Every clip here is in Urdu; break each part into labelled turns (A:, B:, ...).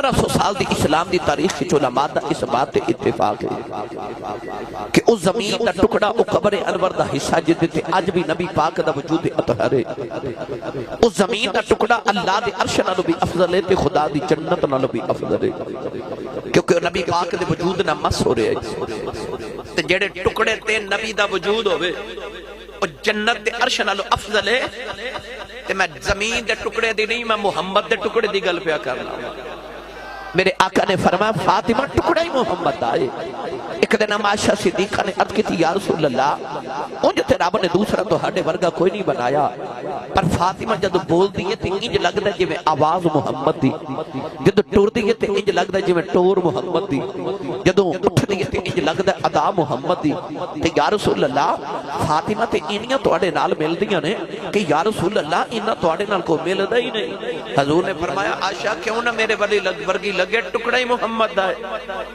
A: 1500 سال دی اسلام دی تاریخ کی علماء دا اس بات تے اتفاق ہے کہ اس زمین دا ٹکڑا او قبر انور دا حصہ جدے تے اج بھی نبی پاک دا وجود اطہر ہے. اس زمین دا ٹکڑا اللہ دے عرش نالوں بھی افضل ہے تے خدا دی جنت نالوں بھی افضل ہے کیونکہ نبی پاک دے وجود نہ مس ہو رہے ہیں. تے جڑے ٹکڑے تے نبی دا وجود ہوئے اور جنت دے عرش نالوں افضل ہے تے میں زمین دے ٹکڑے دی نہیں میں محمد دے ٹکڑے دی گل پیا کرنا. میرے آقا نے فرمایا فاطمہ ٹکڑا ہی محمد آئے. ایک دن عائشہ صدیقہ نے عرض کی تھی یا رسول اللہ انج تے رب نے دوسرا تو ہڈے ورگا کوئی نہیں بنایا پر فاطمہ جدو بول دیئے تے انج لگتا ہے جی میں آواز محمد دی جدو ٹور دیئے تے انج لگتا ہے جی میں ٹور محمد دی جدو اٹھ دیئے تے انج لگتا ہے ادا محمد دی. تے یا رسول اللہ فاطمہ تے انیاں توڑے نال مل دیاں نے کہ یا رسول اللہ انہاں توڑے نال کو مل دا ہی نہیں. حضور نے فرمایا عائشہ کیوں نہ میرے ولی ورگی لگے ٹکڑا ہی محمد دا ہے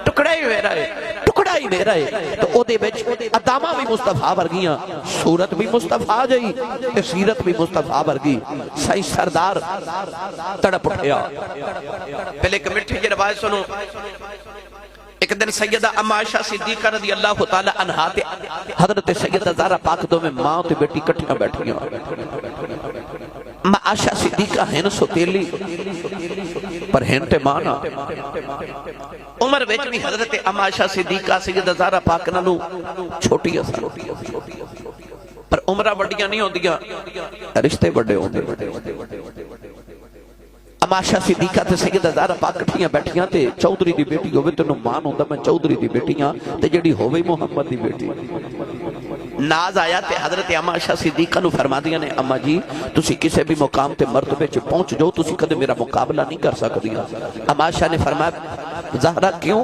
A: ٹکڑا ہی میرا ہے ٹکڑا ہی میرا ہے. تو او دے بچ ادامہ بھی مصطفیٰ ورگیاں صورت بھی مصطفیٰ جائی سیرت بھی مصطفیٰ ورگی. سائیں سردار تڑپ اٹھیا. پہلے ایک مٹھی کی روایت سنو. ایک دن سیدہ ام عائشہ صدیقہ رضی اللہ تعالی عنہا تے حضرت سیدہ زہرا پاک دو میں ماں تے بیٹی کٹھیاں بیٹھیاں. ام عائشہ صدیقہ ہیں سوتیلی پر ہنٹے مانا. عمر ویچ بھی حضرت ام عائشہ صدیقہ سیدہ زہرا پاک نالوں چھوٹی اثر پر عمرہ بڑیاں نہیں ہو دیا رشتے بڑے ہوں دے. ام عائشہ صدیقہ تے سیدہ زہرا پاک کٹھیاں بیٹھیاں تے چودھری دی بیٹی ہوئے تے نمان ہوندہ میں چودھری دی بیٹیاں تے جڑی ہوئے محمد دی بیٹی. ناز آیا تے حضرت ام عائشہ صدیقہ نو فرما دیا نے اما جی تسی کسے بھی مقام تے مرتبے چ پہنچ جو تسی کدے میرا مقابلہ نہیں کر سکدیاں. ام عائشہ نے فرمایا زہرا کیوں؟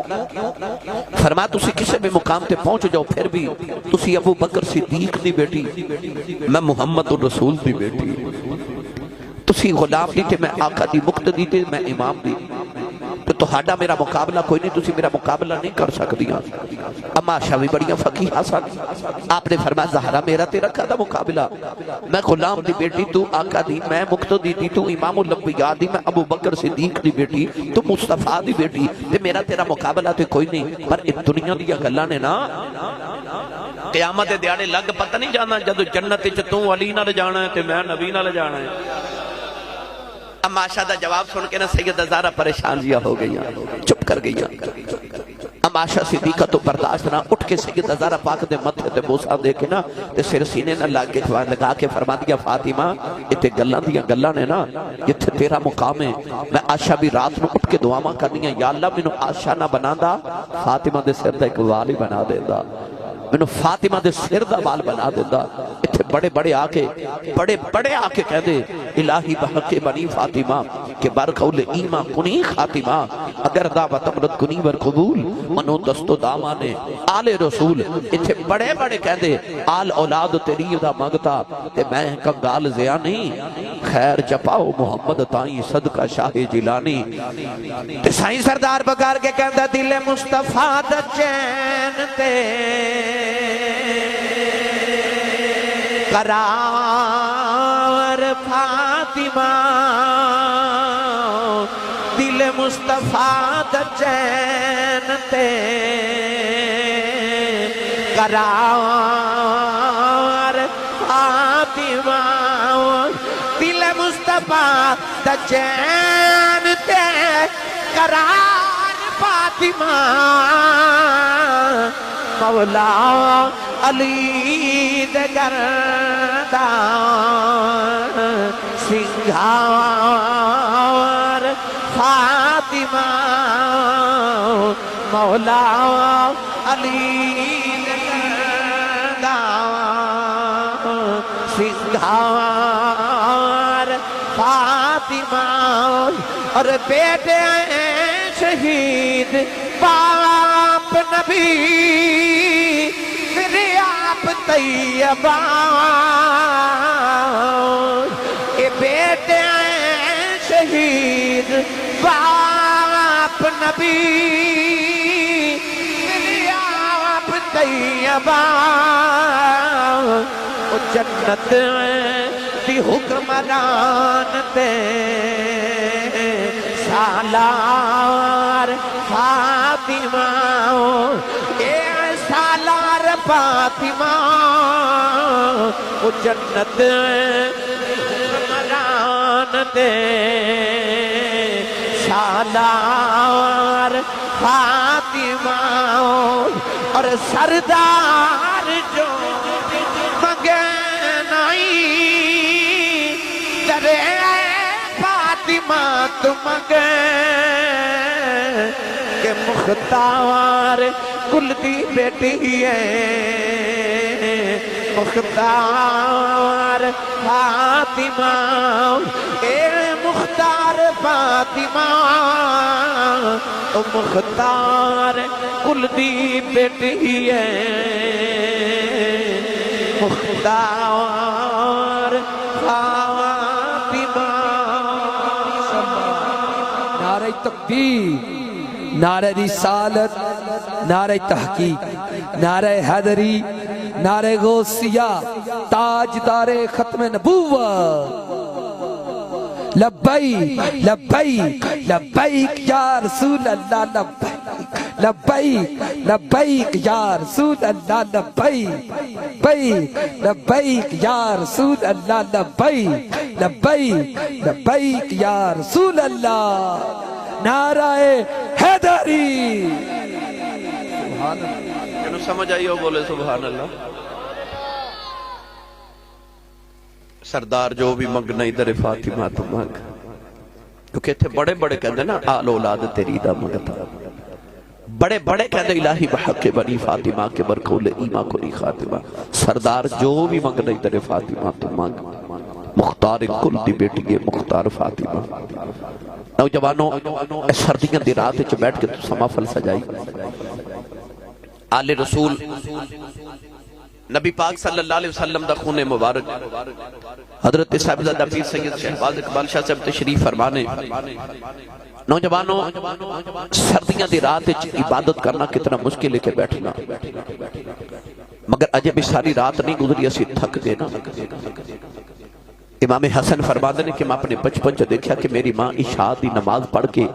A: فرمایا تسی کسے بھی مقام تے پہنچ جاؤ پھر بھی تسی ابو بکر صدیق دی بیٹی میں محمد الرسول دی بیٹی تسی غلام دی تے میں آقا دی مقتدی تے میں امام دی تو ہاڈا میرا مقابلہ کوئی نہیں تسی میرا مقابلہ نہیں کر سکدیاں. اما عائشہ بھی بڑیاں فقیہہ سن. آپ نے فرمایا زہرا میرا تیرا کدا مقابلہ میں غلام دی بیٹی تو آقا دی میں مقتدی دی تو امام الانبیاء دی میں ابو بکر صدیق دی بیٹی تو مصطفیٰ دی بیٹی تے میرا تیرا مقابلہ تے کوئی نہیں. پر اس دنیا دیا گلاں نے نا قیامت دے دیاڑے لگ پتہ نہیں جانا جدو جنت وچ تو علی نال جانا ہے تے میں نبی نال جانا ہے. ام عائشہ دا جواب سن کے نا سیدہ زہرا پریشان جیا ہو گئی چپ کر گئی. ام عائشہ صدیقہ تو برداشت نہ اٹھ کے سیدہ زہرا پاک دے متھے تے بوسا دے کے نا تے سر سینے نہ لگا کے فرما دیا فاطمہ ایتھے گلاں دیاں گلاں نے نا ایتھے تیرا مقام ہے. میں عائشہ بھی رات نو اٹھ کے دعاواں کرنیاں یا اللہ مینوں عائشہ نہ بناندا فاطمہ دے سر دا ایک وال ہی بنا دیندا مینوں فاطمہ دے سر دا وال بنا دیندا. ایتھے بڑے بڑے آ کے کہہ دے الہی بحق بنی فاطمہ کہ برقول ایمہ کنی خاتمہ اگر دعوت امرت کنی بر قبول منو دست و دامانے آل رسول. ایتھے بڑے بڑے کہہ دے آل اولاد تیری دا مانگتا تے میں کنگال زیاں نہیں خیر جپاؤ محمد تائیں صدقہ شاہ جیلانی. تے سائیں سردار بگار کے کہندہ دل مصطفیٰ دا چین تے قرار فاطمہ دل مصطفیٰ دا چین تے قرار فاطمہ دل مصطفیٰ دا چین تے قرار فاطمہ مولا علی دے گردان سنگھار فاطمہ مولا علی دے گردان سنگھار فاطمہ اور بیٹے شہید باپ نبی طیبہ اے بیٹے شہید باپ نبی آپ طیبہ او جنت دی حکمران تے سالار فاطمہ اے سالار فاطمہ وہ جنت مران دے سالار فاطمہ اور سردار جو مگے نہیں ترے فاطمہ تم گے کہ مختار کل دی بیٹی ہے مختار فاطمہ اے مختار فاطمہ او مختار کل دی بیٹی ہے مختار فاطمہ
B: نعرہ تکبیر نعرہ رسالت نعرہ تحقیق نعرہ حیدری نعرہ غوثیہ تاجدار ختم نبوت لبیک لبیک لبیک یا رسول اللہ لبیک لبیک لبیک یا رسول اللہ لبیک لبیک لبیک یا رسول اللہ لبیک لبیک لبیک یا رسول اللہ نعرہ حیدری
A: جنہوں سمجھ آئی ہو بولے سبحان اللہ سردار جو بھی منگنا ادھر فاطمہ تو مانگ کیونکہ تھے بڑے بڑے کہندے نا آل اولاد تیری دا منگتا بڑے بڑے کہندے الہی بحق بنی فاطمہ کے برکول ایمہ کو نہیں خاتمہ سردار جو بھی منگنا ادھر فاطمہ تو مانگ مختار کل دی بیٹی ہے مختار فاطمہ نوجوانوں سردیاں دی رات وچ بیٹھ کے تو سما فل سجائی آل رسول نبی پاک صلی اللہ علیہ وسلم دا خون مبارک حضرت صاحبزادہ پیر سید شہباز اقبال شاہ صاحب تشریف فرمانے نوجوانوں سردیاں دی رات وچ عبادت کرنا کتنا مشکل ہے کہ بیٹھنا مگر اجے بھی ساری رات نہیں گزری اسی تھک گئے نا امام حسن فرماتے ہیں کہ میں اپنے بچپن چ دیکھا کہ میری ماں عشاء دی نماز پڑھ کے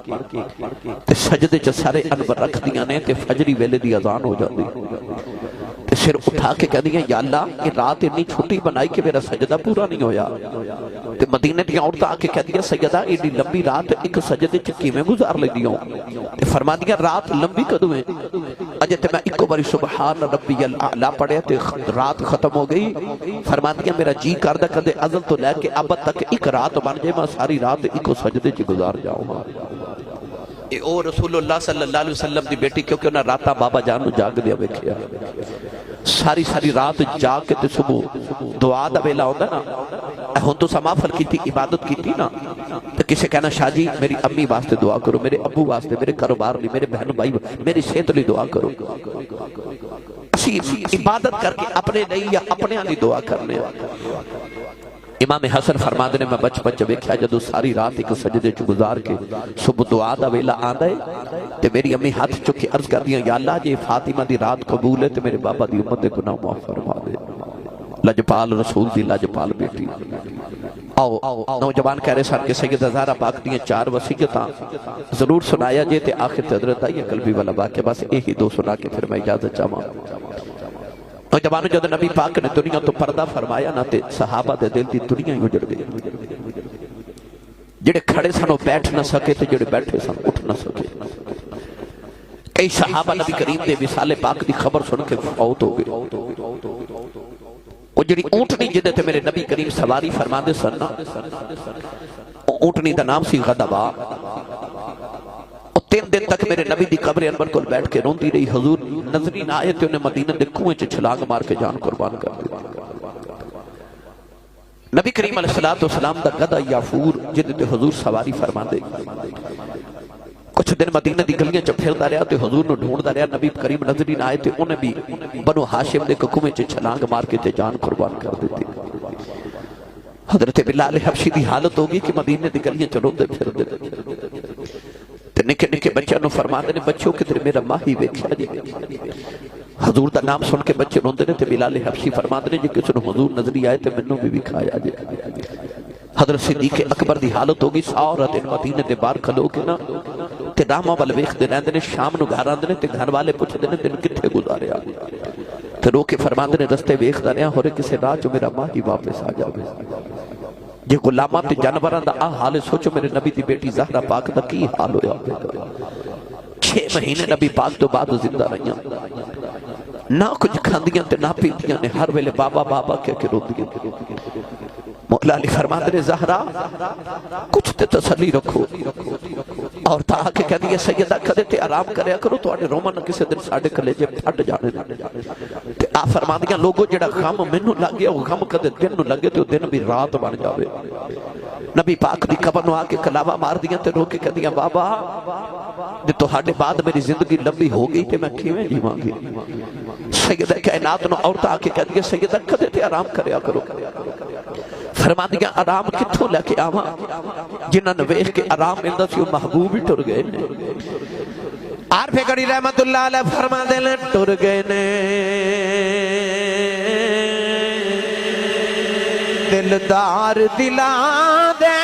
A: تے سجدے چ سارے انور رکھ دیاں نے تے فجری ویلے دی اذان ہو جاتی تے سر اٹھا کے کہہ دیا یا اللہ یہ رات اتنی چھٹی بنائی کہ میرا سجدہ پورا نہیں ہویا تے مدینے دی عورتاں آ کے کہہ دیا سیدہ ایڈی لمبی رات ایک سجدے چ کیویں گزار لیندی ہوں تے فرما دیا رات لمبی کدوں ہے اجے تے میں ایک باری سبحان ربی الاعلی پڑھیا تے رات ختم ہو گئی فرما دیا میرا جی کردا کدے ازل تو لے کہ اب تک ایک رات بن جائے میں ساری رات ایک سجدے چ گزار جاؤں گا اے او رسول اللہ صلی اللہ علیہ وسلم دی بیٹی کیونکہ انہاں راتاں بابا جان نو جاگ دیا ویکھیا ساری رات جاگ کے تے صبح دعا دا ویلا ہوندا نا ہن تو سمافل کیتی عبادت کیتی نا تے کسے کہنا شاہ جی میری امی واسطے دعا کرو میرے ابو واسطے میرے کاروبار لی میرے بہن بھائی میری صحت لی دعا کرو اسی عبادت کر کے اپنے نہیں یا اپنے علی دعا کرنے امام حسن فرماتے نے میں بچپن چ ویکھیا جدوں ساری رات ایک سجدے چ گزار کے صبح دعا دا ویلا آندا ہے تے میری امی ہاتھ چک کے عرض کردیاں یا اللہ جی فاطمہ دی رات قبول ہے تے میرے بابا دی امت دے گناہ معاف فرما دے لجپال رسول دی لجپال بیٹی آؤ نوجوان کہہ رہے سن کہ سیدہ زہرا پاک دیاں 4 وصیتاں ضرور سنایا جے تے آخر تے حضرت آئی قلبی والا واقعہ بس یہی 2 سنا کے پھر میں اجازت چاہواں نوجوانوں جب نبی پاک نے دنیا تو پردہ فرمایا نہ تے صحابہ دے دل دی دنیا ہی اجڑ گئی جڑے کھڑے سن وہ بیٹھ نہ سکے تے جڑے بیٹھے سن اٹھ نہ سکے کئی صحابہ نبی کریم دے وصال پاک دی خبر سن کے فوت ہو گئے وہ جڑی اونٹنی جدے تے میرے نبی کریم سواری فرماندے سن اونٹنی دا نام سی غدبا 3 دن تک میرے نبی دی قبر انور کو بیٹھ کے روندی رہی حضور نظری نہ آئے تے انہیں مدینہ دے کنویں چ چھلانگ مار کے جان قربان کر دی نبی کریم علیہ السلام دا گدھا یافور جدے تے حضور سواری فرما دے کچھ دن مدینہ دی گلیاں چ پھردا رہیا تے حضور نو ڈھونڈدا رہیا نبی کریم نظری نہ آئے تے انہیں بھی بنو ہاشم دے کنویں چ چھلانگ مار کے تے جان قربان کر دیتی حضرت بلال حبشی دی حالت ہوگی کہ مدینہ دی گلیاں چ روندے پھردے تے نکے نکے بچوں نو فرماندے نے بچوں کہ میرا ماہی ویکھیا جی حضور دا نام سن کے بچے روندے نے تے بلال حبشی فرماندے نے جے کسے نو حضور نظری آئے تے مینوں بھی وکھایا جے حضرت صدیق اکبر دی حالت ہو گئی سارا دن مدینے دے باہر کھلو کے نا تے راما ول ویکھدے رہندے نے شام نو گھر آندے نے تے گھر والے پوچھدے نے دن کتھے گزاریا تے رو کے فرماندے نے رستے ویکھدا رہیا ہورے کسے راہ چ میرا ماں ہی واپس آ جاوے جے غلاماں تے جانوراں دا آ حال سوچو میرے نبی دی بیٹی زہرا پاک دا کی حال ہویا ہوگا 6 مہینے نبی پاک تو بعد زندہ رہیاں نہ کچھ کھاندیاں تے نہ پیندیاں نے ہر ویلے بابا بابا کہہ کے روندیاں مولا علی فرماتے نے زہرا کچھ تے تسلی رکھو اور تا کہ کہہ دیئے سیدہ کدے تے آرام کریا کرو تو آنے رومن کسے دن ساڑھے کلیجے پھٹ جانے تے آ فرماندیاں لوگوں جڑا غم منو لگیا وہ غم کدے دن نو لگے تو دن بھی رات بن جاوے نبی پاک دی قبر نو آکے کلاوہ مار دیاں تے رو کے کہہ دیاں بابا جے تو ہاڑے بعد میری زندگی لمبی ہو گئی تے میں کیویں جیواں گی سیدہ کائنات نو عورت آکے کہہ دیئے سیدہ کدے تے آرام کریا کرو فرما دیا آرام کتھوں لے کے آواں جنہاں نے ویکھ کے آرام ملدا سی وہ محبوب ہی ٹر گئے نے عارف گڑی رحمت اللہ علیہ فرما دے لے ٹر گئے نے دلدار دلا دے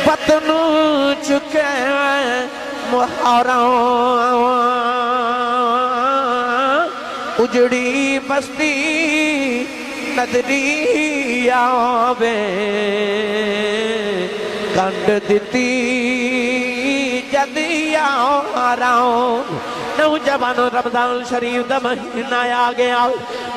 A: پتنو چکے محرم اجڑی بستی نظری آوے کنڈ دیتی جدی آراؤں نوجوانو رمضان شریف دا مہینہ آ گیا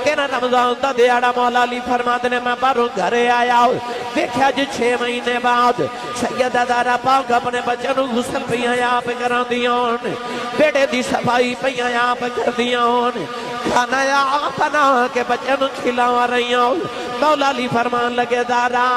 A: تیرا رمضان دا دیاڑا مولا علی فرماتے نے میں باروں گھرے آیا دیکھا جی 6 مہینے بعد سیدہ زہرا پاک اپنے بچوں نو غسل پیاں آپ کراں دیاں بیٹے دی صفائی پیاں آپ کر دیاں کھانا یا بنا کے بچوں نو کھلاوا رہی ہوں مولا علی فرمان لگے زہرا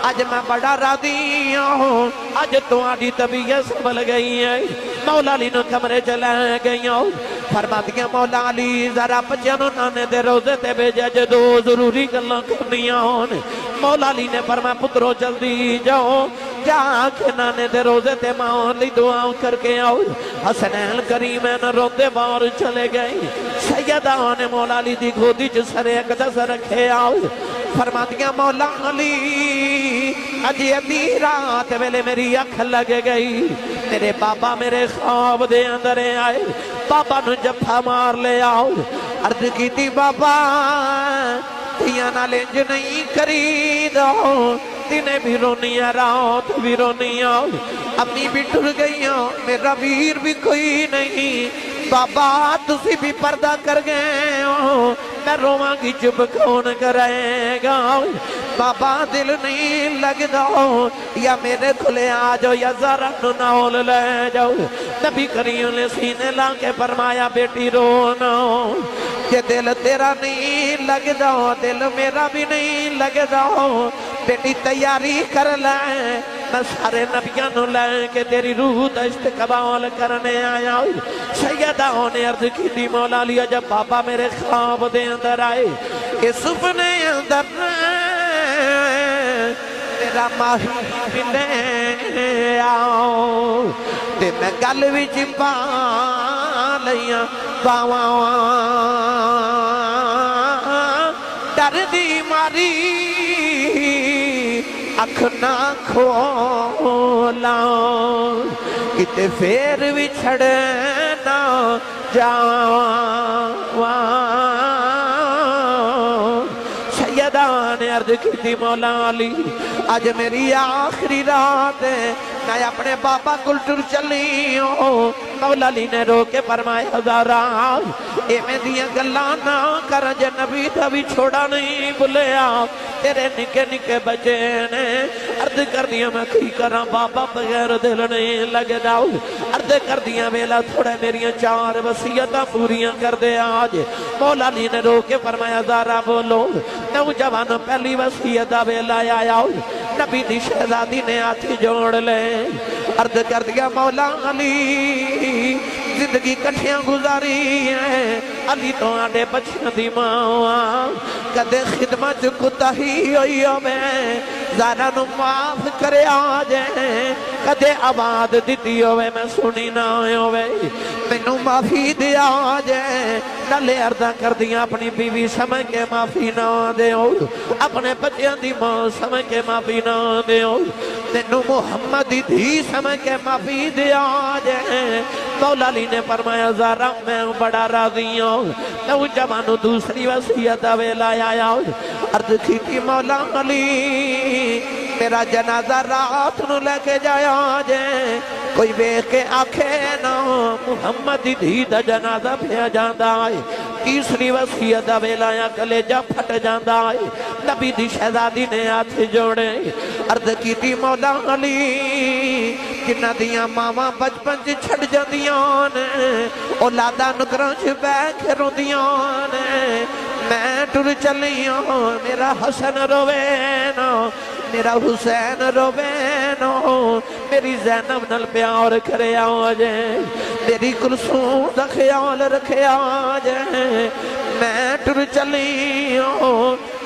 A: آج میں بڑا راضی ہوں آج تمہاری طبیعت سنبھل گئی ہے مولا علی نو کمرے چلے گئی ہوں فرما دیا مولا علی ذرا بچوں نو نانے دے روزے تے بھیجا جے دو ضروری گلاں کرنیاں ہون مولا علی نے فرمایا پترو جلدی جاؤ جا کے نانے دے روزے تے ماں لی دعا کر کے آؤ حسنین کریمین روندے باہر چلے گئی سیدہ نے مولا علی دی گودی چ سرے اقدس رکھے آؤ فرما دیا مولا علی اجی ادھی رات ویلے میری اکھ لگ گئی میرے بابا میرے خواب دے اندر آئے بابا نو جفا مار لے آؤ عرض کی تھی بابا تیاں نہ لنج نہیں کری دو تینے بھی رونی رات بھی رونی امی بھی ٹر گئی میرا ویر بھی کوئی نہیں بابا تسی بھی پردہ کر گئے ہو میں رواں گی چپ کون کرے گا بابا دل نہیں لگ دو یا میرے کھلے آ جاؤ یا ذرا نول لے جاؤ نبی کریم نے سینے لا کے فرمایا بیٹی رونا کہ دل تیرا نہیں لگ دو دل میرا بھی نہیں لگ دو بیٹی تیاری کر لیں میں سارے نبیاں نو لیں کہ تیری روح دا استقبال کرنے آیا سیدہ نے عرض کی دی مولا علی جب بابا میرے خواب دے اندر آئے کہ سپنے اندر تیرا ماہی ملے آؤ تے میں گل وچ پا لیاں باواں ڈر دی ماری اکھ نہ کھولا کتے پھر بھی چھڑنا جاواں سیدہ نے عرض کی تھی مولا علی آج میری آخری رات ہے میں اپنے بابا کل ٹر چلی ہوں مولا علی نے رو کے فرمایا ذرا اے میں دیا گلاں نہ کر جے نبی دا بھی چھوڑا نہیں بھلیا تیرے نکے نکے بچے نے عرض کر دیا میں کی کراں بابا بغیر دل نہیں لگ جاؤ عرض کر دیا ویلا تھوڑے میری 4 وصیتاں پوریاں کر دے آج مولا علی نے رو کے فرمایا ذرا بولو نوجوان پہلی وصیت ویلا آیا نبی دی شہزادی نے ہاتھ جوڑ لے عرض کر دیا مولا علی زندگی کٹھیاں گزاری ہے علی تو آڈے بچیاں دی ماں کدے خدمت کتاہی ہوئی ہو میں زارا نو معاف کرے آجے کدے آباد دیتی ہوئے میں سنی نہ ہوئے مینوں معافی دے آجے نالے عرضاں کر دیاں اپنی بیوی سمجھ کے معافی نہ دیو اپنے بچیاں دی ماں سمجھ کے معافی نہ دیو تینو محمد دی دھی سمجھ کے معافی دیا جائے مولا علی نے فرمایا زہرا میں بڑا راضی ہوں تو جوانو دوسری وصیت ویلا آیا عرض کی تھی مولا علی میرا جنازہ رات نو لے کے جایا جائے کوئی بیخ کے آنکھے نہ محمد دی دھی دا جنازہ پھیا جاندہ آئے تیسری وصیت ویلایا کلیجہ پھٹ جاندہ آئے نبی دی شہزادی نے ہاتھ جوڑے عرض کی تھی مولا علی جنہ دیاں ماما بچپن چ چھڑ جاندیاں نے اولادا نکرانچ بیٹھ روندیاں نے میں ٹر چلیاں میرا حسن روے نا میرا حسین روے نا میری زینب نل پیار کرے آجے میری کلثوم دا خیال رکھے آجے میں ٹر چلیاں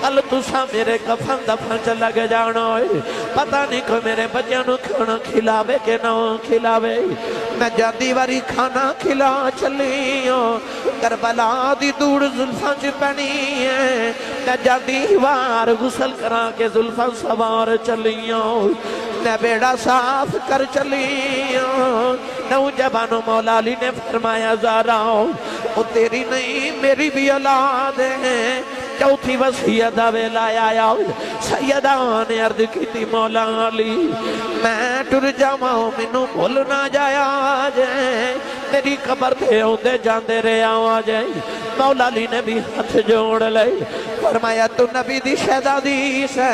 A: کل تسا میرے کفن دفن چ لگ جانا ہے پتہ نہیں کو میرے بچوں نو کھانا کھلاوے کہ نہ کھلاوے میں جاندی واری کھانا کھلا چلیاں کربلا دی دوڑ زلفاں چ پینی ہے میں جاندی وار غسل کرا کے زلفاں سوار چلیاں میں بیڑا صاف کر چلیاں نوجوانو مولا علی نے فرمایا زہرا وہ تیری نہیں میری بھی اولاد ہے چوتھی وصیت ویلا آیا سیدہ نے عرض کی تھی مولا علی میں ٹر جاواں مینوں بھول نہ جایا جائے میری قبر پہ ہوندے جاندے رہے آ جائے مولا علی نے بھی ہاتھ جوڑ لے فرمایا تو نبی دی شہزادی سے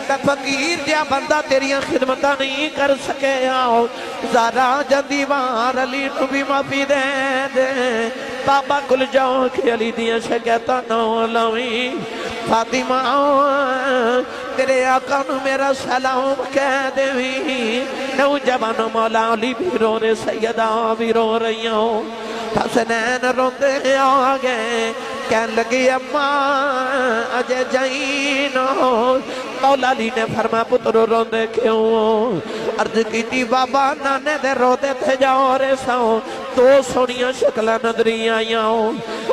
A: میں فقیر جا بندہ تیریاں خدمتہ نہیں کر سکے آؤ زہرا جندی وار علی نو بھی معافی دے دے بابا کل جاؤ کہ علی دیاں شکیتا نہ لاویں فاطمہ تیرے آقا نو میرا سلام کہہ دیویں نوجوانو مولا علی بھی رو رہے سیدہ بھی رو رہی ہوں حسنین روندے آگئے کہن لگی اماں اجے جائینو مولا علی نے فرمایا پتر روندے کیوں عرض کی تھی بابا نانے دے روتے تھے جاؤ رے ساؤں تو سونیاں شکلہ نظری آئیاں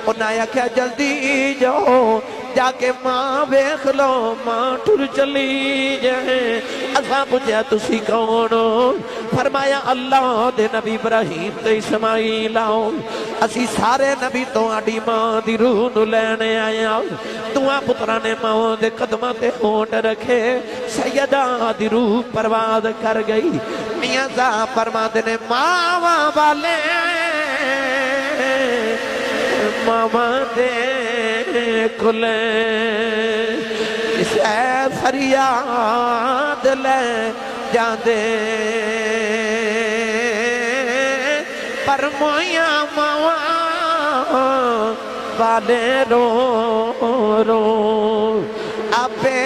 A: انہاں کیا جلدی جاؤ جا کے ماں بیخ لو ماں ٹر چلی جائے اساں پوچھا تسی کون فرمایا اللہ دے نبی ابراہیم تے اسماعیل آؤ اسی سارے نبی تو آڈی ماں دی روح نو لینے آیا دعا پترہ نے ماں دے قدمہ تے ہونٹ رکھے سیدہ دی روح پرواز کر گئی میاں زا فرماد نے ماں والے ماما دے کلے اسے فریاد لے جاندے پر مویاں ماما والے رو رو آپے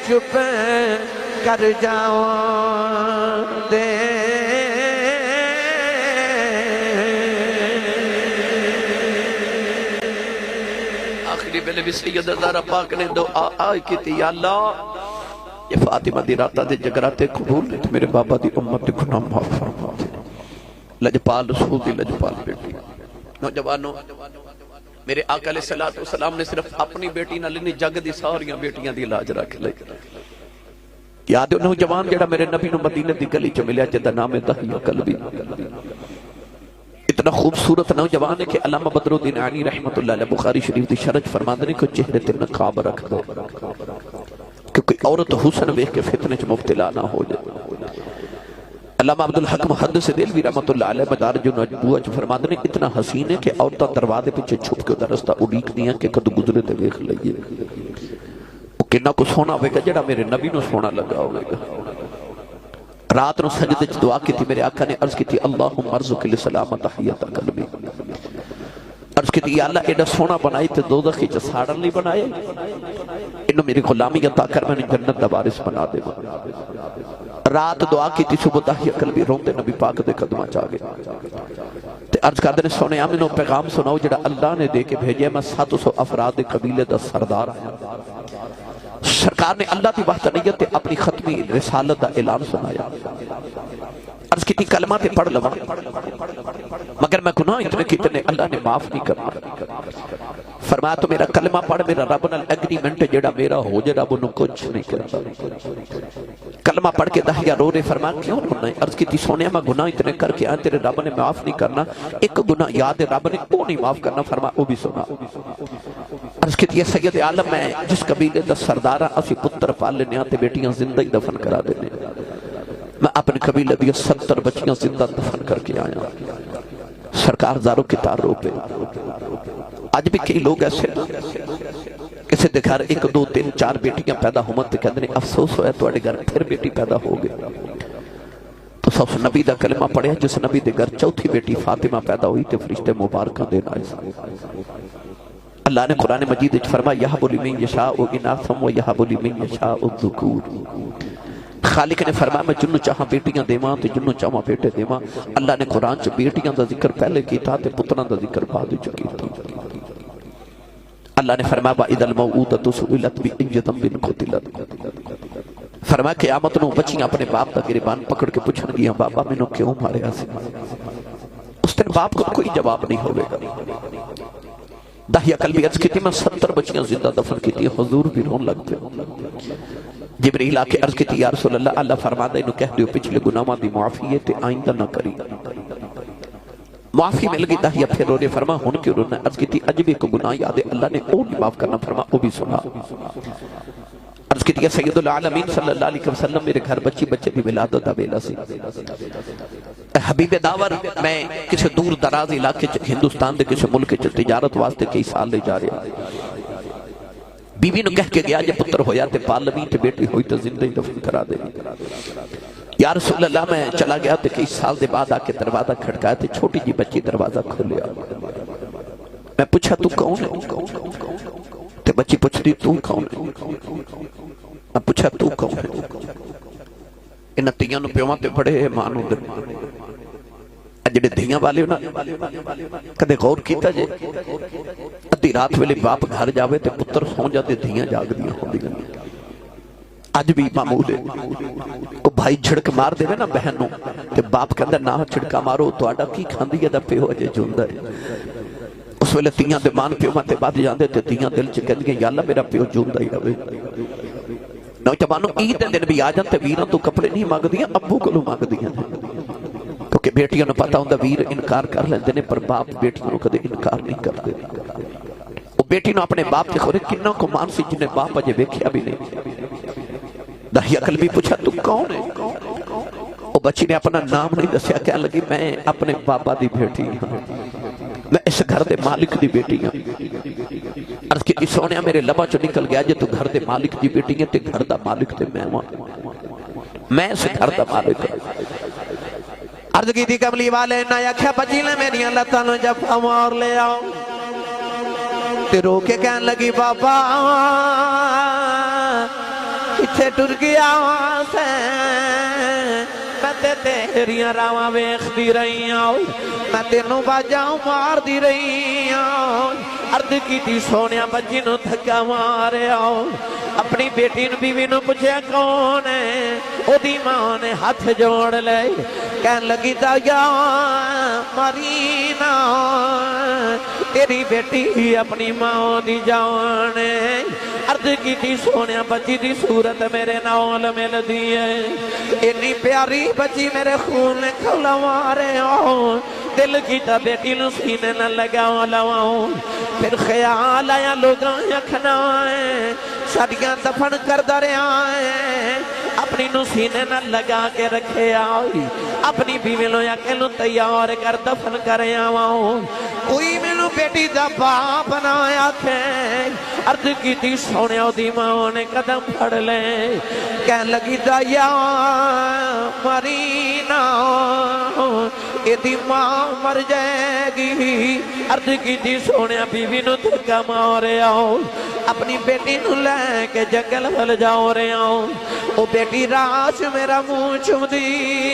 A: چپ کر جاؤں دے بھی سیدہ زہرا پاک نے دعا کی تھی یا اللہ یہ فاطمہ دی راتہ دے جگراتے قبول لیتے میرے بابا دی امت دی گناہ معاف فرما دے لجپال رسول دی لجپال بیٹی نوجوانوں میرے آقا علیہ السلام نے صرف اپنی بیٹی نہ لینی جگ دی ساریاں بیٹیاں دی علاج رکھ لے یاد ہے نوجوان جڑا میرے نبی نو مدینہ دی گلی چ ملیا جدا نام دہیہ قلبی اتنا خوبصورت نوجوان ہے کہ علامہ بدر الدین عینی رحمت اللہ علیہ بخاری شریف دی شرح فرماندے کو چہرے تے نقاب رکھ دو کیونکہ عورت حسن دیکھ کے فتنے چ مبتلا نہ ہو جائے علامہ عبدالحق محدث دہلوی رحمت اللہ علیہ مدارج النبوہ چ فرماندے نے اتنا حسین ہے کہ عورتاں دروازے پیچھے چھپ کے ادھر رستہ اڑیک دیاں کہ کد گزرے تے ویکھ لئیے وہ کنا کو سونا ہوئے گا جڑا میرے نبی نو سونا لگا ہوئے گا رات نو سجدے چ دعا کی تھی میرے آقا نے عرض کی تھی اللہم ارزق لسلامت حیات قلبی عرض کی تھی یا اللہ ایڈا سونا بنائی تے دوزخی چ ساڑن لی بنائے انہوں میری غلامی عطا کر میں نے جنت دا وارث بنا دے رات دعا کی تھی صبح داہیہ قلبی روندے نبی پاک دے قدمہ چاہ گئے تے عرض کر دے سونے آمنو پیغام سناؤ جڑا اللہ نے دے کے بھیجے میں 700 افراد قبیلے دا سردار آیا سرکار نے اللہ کی وحدانیت اپنی ختمی رسالت دا اعلان سنایا عرض کی کلمہ تے پڑھ لوا مگر میں گناہ اتنے کتنے اللہ نے معاف نہیں کرنا. فرمایا تو میرا کلمہ پڑھ, میرا رب نال ایگریمنٹ جڑا میرا ہو جائے, رب انہوں کچھ نہیں کرتا. کلمہ پڑھ کے داہیہ رو رہے. فرمایا کیوں رونا ہے؟ عرض کی تھی سونیا میں گناہ اتنے کر کے آئے, تیرے رب نے معاف نہیں کرنا, ایک گناہ یاد ہے رب نے وہ نہیں معاف کرنا. فرمایا وہ بھی سنا. عرض کی تھی سید عالم میں جس قبیلے دا سردارہ اسی پتر پال لینے آتے بیٹیاں زندہ ہی دفن کرا دینے. میں اپنے قبیلے دیا 70 بچیاں زندہ دفن کر کے آیا. سرکار زاروں کی تاروں پہ آج بھی کئی لوگ ایسے کسی دے گھر 1 2 3 4 بیٹیاں پیدا ہو مت کہتے ہیں افسوس ہویا تو اڑے گھر پھر بیٹی پیدا ہو گئی. تو سب نبی دا کلمہ پڑھیا جس نبی دے گھر چوتھی بیٹی فاطمہ پیدا ہوئی تے فرشتے مبارکہ دینا ہے. اللہ نے قرآن مجید فرمایا یہب لمن یشاء اناثا و یہب لمن یشاء الذکور. خالق نے فرمایا میں جنوں چاہاں بیٹیاں دیواں تے جنوں چاہاں بیٹے دیواں. اللہ نے قرآن چ بیٹیاں دا ذکر پہلے کیتا تے پتراں دا ذکر بعد وچ کیتا. اللہ نے فرمایا وَإِذَا الْمَوْءُودَةُ سُئِلَتْ بِأَيِّ ذَنبٍ قُتِلَتْ. فرمایا قیامت نو بچیاں اپنے باپ دا گریبان پکڑ کے پوچھن گیاں بابا مینوں کیوں ماریا سی؟ اس دن باپ کو کوئی جواب نہیں ہوئے گا. داہیہ قلبی عرض کی تھی میں 70 بچیاں زندہ دفن کی تھی. حضور بھی رون لگتے. جبریل آ کے عرض کی تھی یا رسول اللہ, اللہ فرما دے انہوں کہہ دیو پچھلے گناہاں دی معافی ہے تے آئندہ نہ کری. معافی مل گئی. داہیہ پھر رونے. فرما ہن کیوں رونا؟ عرض کی تھی اج بھی ایک گناہ یاد ہے اللہ نے وہ نہیں معاف کرنا. فرما وہ بھی سنا. عرض کی تھی سید العالمین صلی اللہ علیہ وسلم میرے گھر بچے دی ولادت دا ویلا سی. حبیب داور میں کسی دور دراز علاقے ہندوستان دے کسی ملک تجارت واسطے کئی سال لے جا رہا. بیوی نو کہہ کے گیا جے پتر ہویا تے پال لویں تے بیٹی ہوئی تے زندہ ہی دفن کرا دے. یا رسول اللہ میں چلا گیا تے کئی سال دے بعد آ کے دروازہ کھڑکایا تے چھوٹی جی بچی دروازہ کھولیا. میں پوچھا تو کون ہے؟ تے بچی پوچھ دی تو کون ہے؟ میں پوچھا تو کون ہے؟ انہاں تیاں نو پیواں تے بڑے مانو دے جڑے دھیاں والے نا کدے غور کیتا جے ادھی رات ویلے باپ گھر جاوے تے پتر سو جاتے دھیاں جاگ دیاں ہوندیاں. اج بھی معمول ہے کو بھائی جھڑک مار دے نا بہن نو تے باپ کہندا نہ جھڑکا مارو تہاڈا کی کھاندی ہے دا پیو اجے جوندا ہے. اس ویلے تیاں دے مان پیواں تے بد جاندے تے تیاں دل چ کہندیاں یا اللہ میرا پیو جوندا ہی رہے. نوجوانوں عید دے دن بھی آ جان تے ویراں تو کپڑے نہیں منگدیاں ابو کولوں منگدیاں نے کیونکہ بیٹیاں نو پتہ ہوندا ویر انکار کر لیندے نے پر باپ بیٹیاں نو کدے انکار نہیں کرتے. وہ بیٹی نو اپنے باپ تے خورے کنا کو مان سی جن نے باپ اجے ویکھیا بھی نہیں. داہیہ قلبی پوچھا تو کون ہے؟ وہ بچی نے اپنا نام نہیں دسیا. کہنے لگی میں اپنے بابا دی بیٹی ہوں, میں اس گھر دے مالک دی بیٹی ہوں. عرض کی سونیا میرے لبا چو نکل گیا جے تو گھر دے مالک دی بیٹی ہے تے گھر دا مالک تے میں اس گھر دا مالک ہوں. عرض کی تھی کملی والے نہ یکھیا بچی لے میری لتاں نو جفا مار لے آؤ تے رو کے کہن لگی بابا کتھے ٹر گیا سے میں تے تیریاں راواں ویکھدی رہی ہوں, میں تینوں باجاں مار دی رہی ہوں. عرض کی تھی سونیا بچی نو تھکا ماریا. اپنی بیٹی نو بیوی نو پوچھیا کون ہے؟ او دی ماں نے ہاتھ جوڑ لے کہن لگی دایا ماری نا تیری بیٹی اپنی ماں دی جان ہے. عرض کی تھی سونیا بچی دی صورت میرے نال مل دی ہے. اتنی پیاری بچی میرے خون نے کھلا مارے ہوں. دل کی تا بیٹی نو سینے نہ لگا لواؤں. پھر خیال آیا لوگاں اکھنا ہے ساڑیاں دفن کر درے آئے اپنی نو سینے نہ لگا کے رکھے آئی. اپنی بیوی لو یا کہ لو تیار کر دفن کرے آواؤں. کوئی ملو بیٹی دا باپ بنایا تھے. عرض کی تھی سونیا دی ماں نے قدم پھڑ لے کہن لگی دایا مرینا اے دی ماں مر جائے گی. عرض کی تھی سونیا بیوی نو دھکا مارے آؤ اپنی بیٹی نو لے کے جنگل ہل جاؤ رہے آؤ. او بیٹی راج میرا منہ چم دی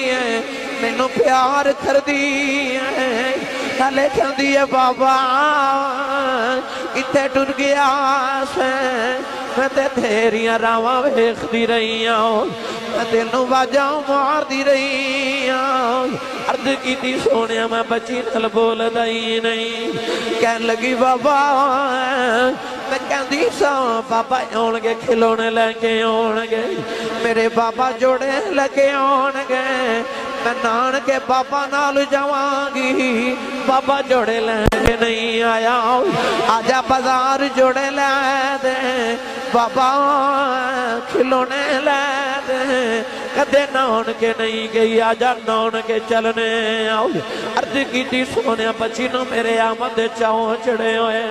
A: ہے مینوں پیار کر دی ہے. نالے کہندی ہے بابا اتھے ٹر گیا سے میں تے تیریاں راواں ویکھدی رہی ہوں میں تینوں واجاں ماردی رہی ہوں عرض کیتی سونیا میں بچی نال بولدا ہی نہیں کہن لگی بابا میں کہندی سا بابا آن گے کھلونے لے کے آن گے میرے بابا جوڑے لے کے آن گے میں نان کے بابا نال جاواں گی بابا جوڑے لے کے نہیں آیا آجا بازار جوڑے لے دے بابا کھلونے لے دے کدے نان کے نہیں گئی آجا نان کے چلنے آؤ عرض کیتی سونیا بچی نو میرے آمد چاہوں چڑے ہوئے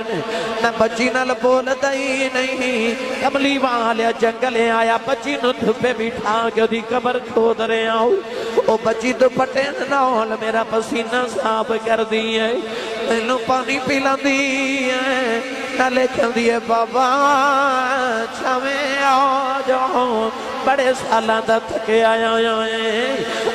A: میں بچی نال بول دئی نہیں کملی والے جنگلے آیا بچی نو دھپے بٹھا کے دی قبر کھود رہے آؤ او بچی دوپٹے نال میرا پسینہ صاف کر دی ہے تینوں پانی پلا دی ہے نالے کھندی ہے بابا چھویں آ جاؤ بڑے سالاں دا تھکے آیا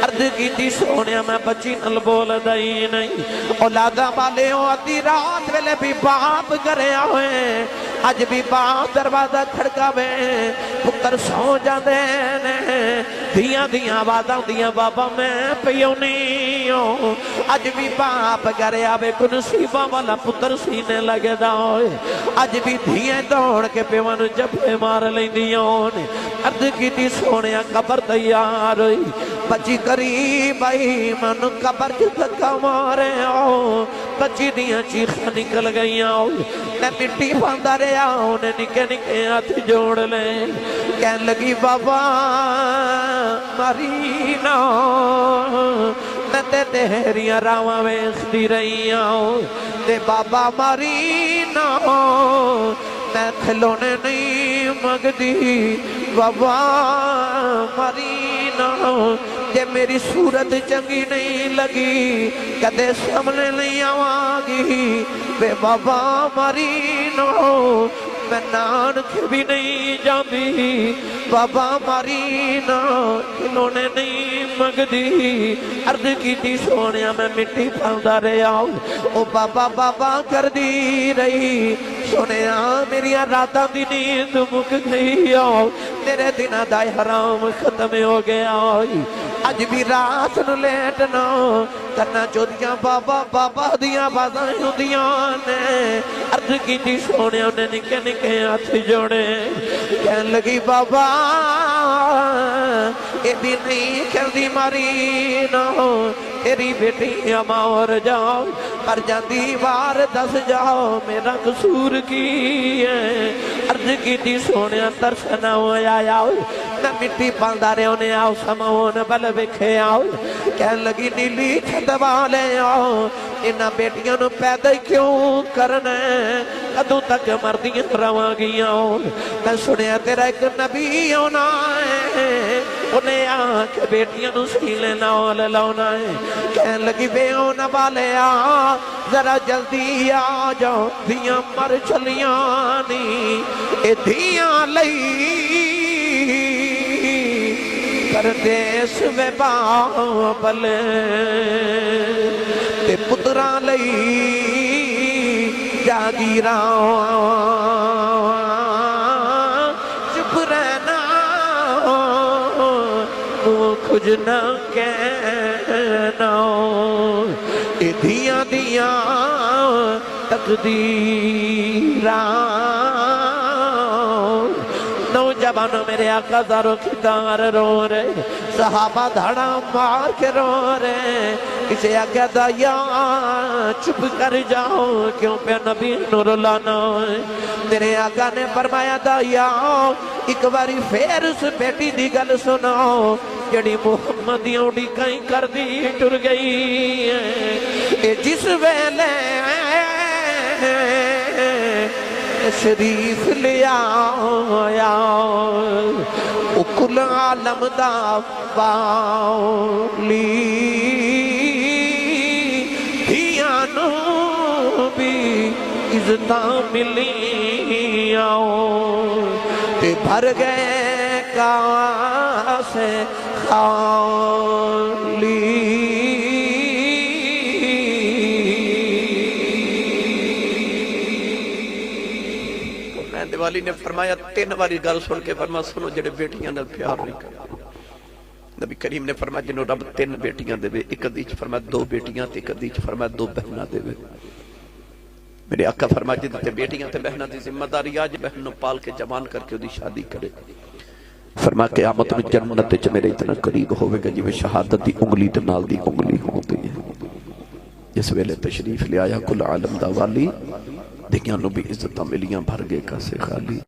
A: عرض کیتی سونیا میں بچی نال بول دئی نہیں اولاداں والے ہو ادھی رات ویلے بھی باپ کرے ہوئے اج بھی باپ دروازہ کھڑکاوے پتر سو جاندے نے دیاں دیاں باتاں دیاں بابا میں پیونی ہوں اج بھی باپ کرے آوے کنسیبہ والا پتر سینے لگے دا ہوئے اج بھی دھیاں دوڑ کے پیوان جبے مار لیں دیوں نے عرض کیتی سونیا قبر تیار ہوئی بچی قریب آئی من قبر کی دھکا مارے آؤ بچی دیاں چیخاں نکل گئی آؤ میں مٹی باندھا رہے آؤ نے نکے نکے ہاتھ جوڑ لیں کہن لگی بابا ماری نا میں تے تیریاں راواں ویکھدی رہی آؤ تے بابا ماری نا میں کھلونے نہیں مگدی بابا ماری نا جے میری صورت چنگی نہیں لگی کدے سامنے نہیں آواں گی بے بابا ماری نا میں نان کے بھی نہیں جاندی بابا ماری نا کھلونے نہیں مگدی عرض کیتی سونیا میں مٹی پاؤندا رہیا او بابا بابا کر دی رہی سونیا میری راتاں دی نیند مک گئی تیرے دناں دا حرام ختم ہو گیا اج بھی رات نو لیٹنا کرنا چودیاں بابا بابا دیاں بازاں ہوندیاں نے عرض کیتی سونیا نے نکے نکے ہاتھ جوڑے کہن لگی بابا اے بھی نہیں کردی ماری نا تیری بیٹی امور جاؤ پر جاندی وار دس جاؤ میرا قصور کی ہے عرض کیتی سونیا ترسنا ہویا آؤ نہ مٹی پاندہ رہے ہونے آؤ سماؤن بل بکھے آؤ کہن لگی نیلی چھت والے آؤ انہاں بیٹیاں نو پیدا کیوں کرنا کدوں تک مردیاں رواں گیاں میں سنیا تیرا ایک نبی ہونا ہے انہیں آنکھ بیٹیاں نو سیلے نال لاؤنا ہے کہن لگی بے ہونا والے آ ذرا جلدی آ جاؤ دیاں مر چلیاں نی اے دیاں لئی پردیس میں بابل تے پتراں لئی جاگیراں چپ رہنا کچھ نہ کہنا اے دیاں دیاں تقدیراں نوجوانوں میرے آقا زاروں کی دار رو رہے صحابہ دھڑا مار کے رو رہے اسے آگیا دایا چپ کر جاؤ کیوں پہ نبی نور لانا میرے آقا نے فرمایا دایا ایک باری پھر اس بیٹی دی گل سناؤ جڑی محمدیاں اڑی کہیں کر دی ٹر گئی اے جس ویلے شریف لیا اکل عالم دا باولی دھیانو بھی عزتاں ملی تے بھر گئے کاسے خالی والی نے فرمایا 3 باری گل سن کے فرمایا سنو جڑے بیٹیاں نال پیار نہیں کرتے نبی کریم نے فرمایا جنہوں رب 3 بیٹیاں دے ایک حدیث فرمایا 2 بیٹیاں تے ایک حدیث فرمایا 2 بہناں دے میرے آقا فرمایا جدے تے بیٹیاں تے بہناں دی ذمہ داری آج بہن نو پال کے جوان کر کے دی شادی کرے فرمایا قیامت میں جنت وچ میرے اتنا قریب ہوے گا جویں شہادت دی انگلی تے نال دی انگلی ہوندی ہے جس ویلے تشریف لے آیا کل عالم دا والی دیکھیاں نو بھی عزتاں ملیاں بھر گئے کاسے خالی